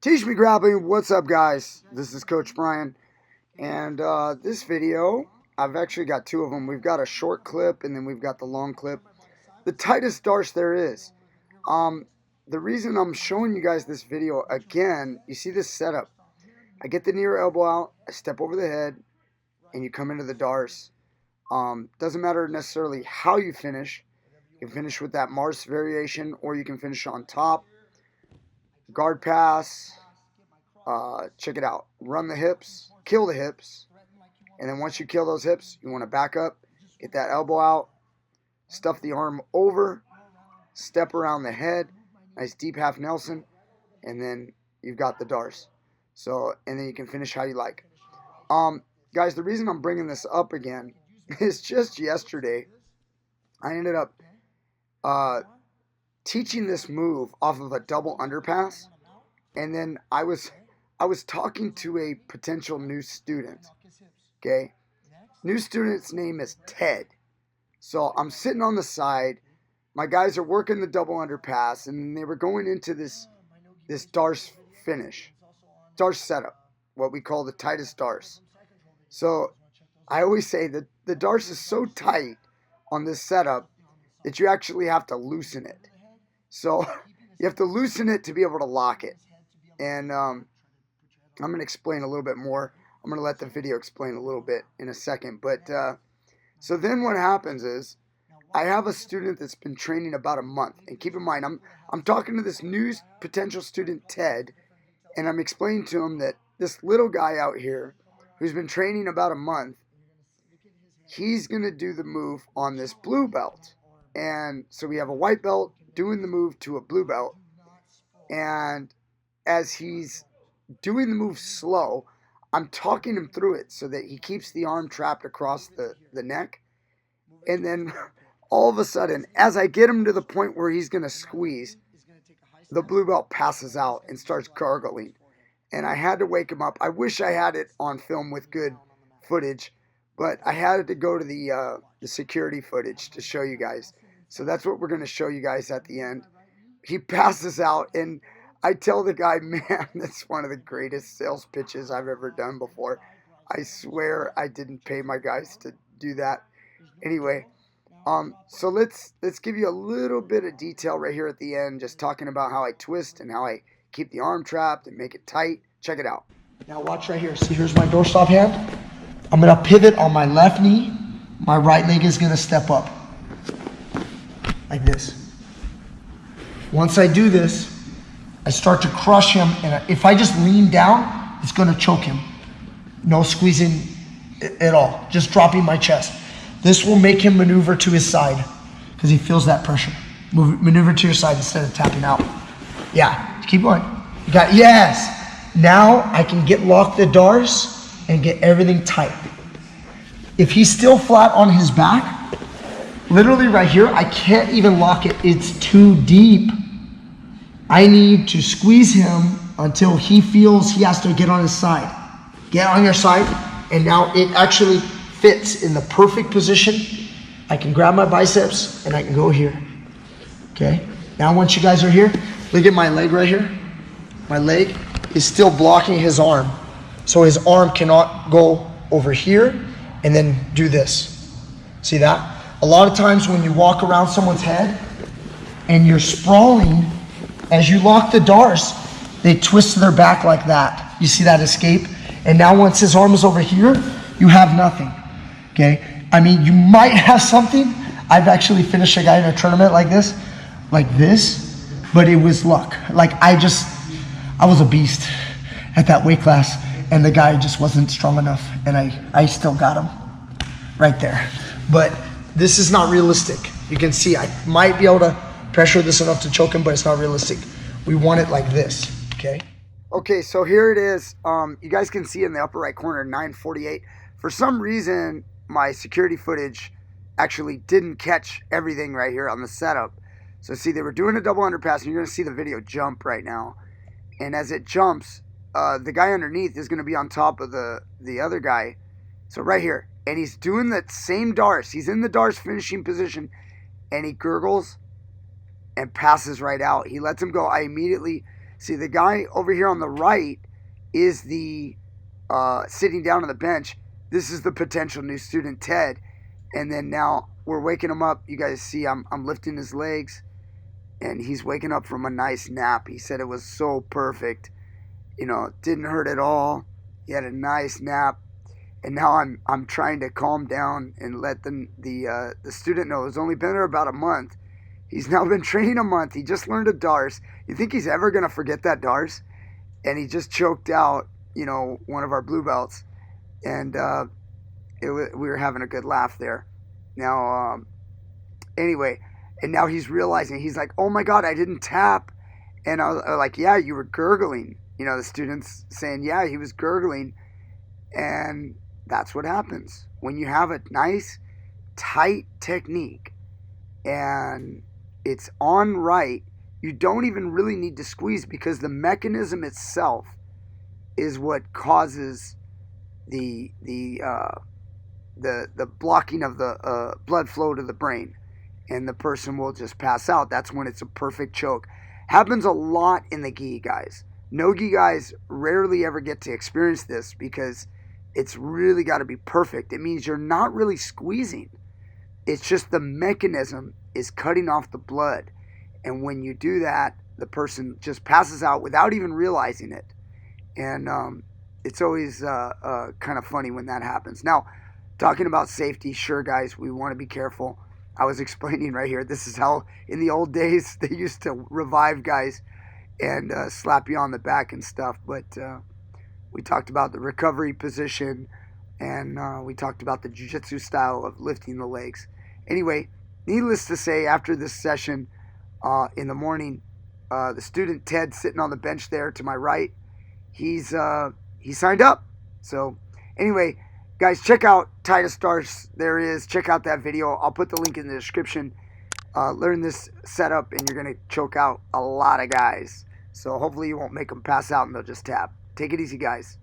Teach Me Grappling, what's up guys? This is Coach Brian, and this video, I've actually got two of them. We've got a short clip and then we've got the long clip. The tightest darce there is. The reason I'm showing you guys this video again, you see this setup. I get the near elbow out, I step over the head, and you come into the darce. Doesn't matter necessarily how you finish. You can finish with that Mars variation, or you can finish on top. Guard pass, check it out. Run the hips, kill the hips, and then once you kill those hips, you want to back up, get that elbow out, stuff the arm over, step around the head, nice deep half Nelson, and then you've got the darce. So, and then you can finish how you like. Guys, the reason I'm bringing this up again is just yesterday, I ended up teaching this move off of a double underpass, and then I was talking to a potential new student. Okay, new student's name is Ted. So I'm sitting on the side. My guys are working the double underpass, and they were going into this darce finish, darce setup, what we call the tightest darce. So I always say that the darce is so tight on this setup that you actually have to loosen it. So you have to loosen it to be able to lock it. And I'm going to explain a little bit more. I'm going to let the video explain a little bit in a second. But so then what happens is I have a student that's been training about a month. And keep in mind, I'm talking to this new potential student, Ted, and I'm explaining to him that this little guy out here who's been training about a month, he's going to do the move on this blue belt. And so we have a white belt doing the move to a blue belt, and as he's doing the move slow, I'm talking him through it so that he keeps the arm trapped across the neck, and then all of a sudden, as I get him to the point where he's going to squeeze, the blue belt passes out and starts gargling, and I had to wake him up. I wish I had it on film with good footage, but I had to go to the security footage to show you guys. So that's what we're going to show you guys at the end. He passes out, and I tell the guy, man, that's one of the greatest sales pitches I've ever done before. I swear I didn't pay my guys to do that. Anyway, so let's give you a little bit of detail right here at the end, just talking about how I twist and how I keep the arm trapped and make it tight. Check it out. Now watch right here. See, here's my doorstop hand. I'm going to pivot on my left knee. My right leg is going to step up. Like this. Once I do this, I start to crush him, and if I just lean down, it's going to choke him. No squeezing at all, just dropping my chest. This will make him maneuver to his side because he feels that pressure. Maneuver to your side instead of tapping out. Yeah, keep going. You got, yes. Now I can lock the darce and get everything tight. If he's still flat on his back, literally right here, I can't even lock it. It's too deep. I need to squeeze him until he feels he has to get on his side. Get on your side, and now it actually fits in the perfect position. I can grab my biceps, and I can go here. Okay? Now once you guys are here, look at my leg right here. My leg is still blocking his arm. So his arm cannot go over here and then do this. See that? A lot of times when you walk around someone's head and you're sprawling, as you lock the darce, they twist their back like that. You see that escape? And now once his arm is over here, you have nothing. Okay? I mean, you might have something. I've actually finished a guy in a tournament like this, but it was luck. Like I was a beast at that weight class, and the guy just wasn't strong enough, and I still got him right there. But this is not realistic. You can see I might be able to pressure this enough to choke him, but it's not realistic. We want it like this, okay? Okay, so here it is. You guys can see in the upper right corner, 9:48. For some reason, my security footage actually didn't catch everything right here on the setup. So see, they were doing a double underpass, and you're going to see the video jump right now. And as it jumps, the guy underneath is going to be on top of the other guy. So right here. And he's doing that same darce. He's in the darce finishing position, and he gurgles and passes right out. He lets him go. I immediately See, the guy over here on the right is the sitting down on the bench. This is the potential new student, Ted. And then now we're waking him up. You guys see I'm lifting his legs, and he's waking up from a nice nap. He said it was so perfect. You know, it didn't hurt at all. He had a nice nap. And now I'm trying to calm down and let the student know. It's only been there about a month. He's now been training a month. He just learned a DARS. You think he's ever going to forget that DARS? And he just choked out, you know, one of our blue belts. And we were having a good laugh there. Now, anyway, and now he's realizing, he's like, oh my God, I didn't tap. And I was like, yeah, you were gurgling. You know, the student's saying, yeah, he was gurgling. And that's what happens when you have a nice, tight technique and it's on right. You don't even really need to squeeze, because the mechanism itself is what causes the blocking of the blood flow to the brain, and the person will just pass out. That's when it's a perfect choke. Happens a lot in the gi guys. No gi guys rarely ever get to experience this, because it's really got to be perfect. It means you're not really squeezing. It's just the mechanism is cutting off the blood. And when you do that, the person just passes out without even realizing it. And it's always kind of funny when that happens. Now, talking about safety, sure, guys, we want to be careful. I was explaining right here, this is how in the old days they used to revive guys and slap you on the back and stuff. But we talked about the recovery position, and we talked about the jiu-jitsu style of lifting the legs. Anyway, needless to say, after this session in the morning, the student Ted sitting on the bench there to my right, he signed up. So anyway, guys, check out Titus Stars. There is. Check out that video. I'll put the link in the description. Learn this setup, and you're going to choke out a lot of guys. So hopefully you won't make them pass out and they'll just tap. Take it easy, guys.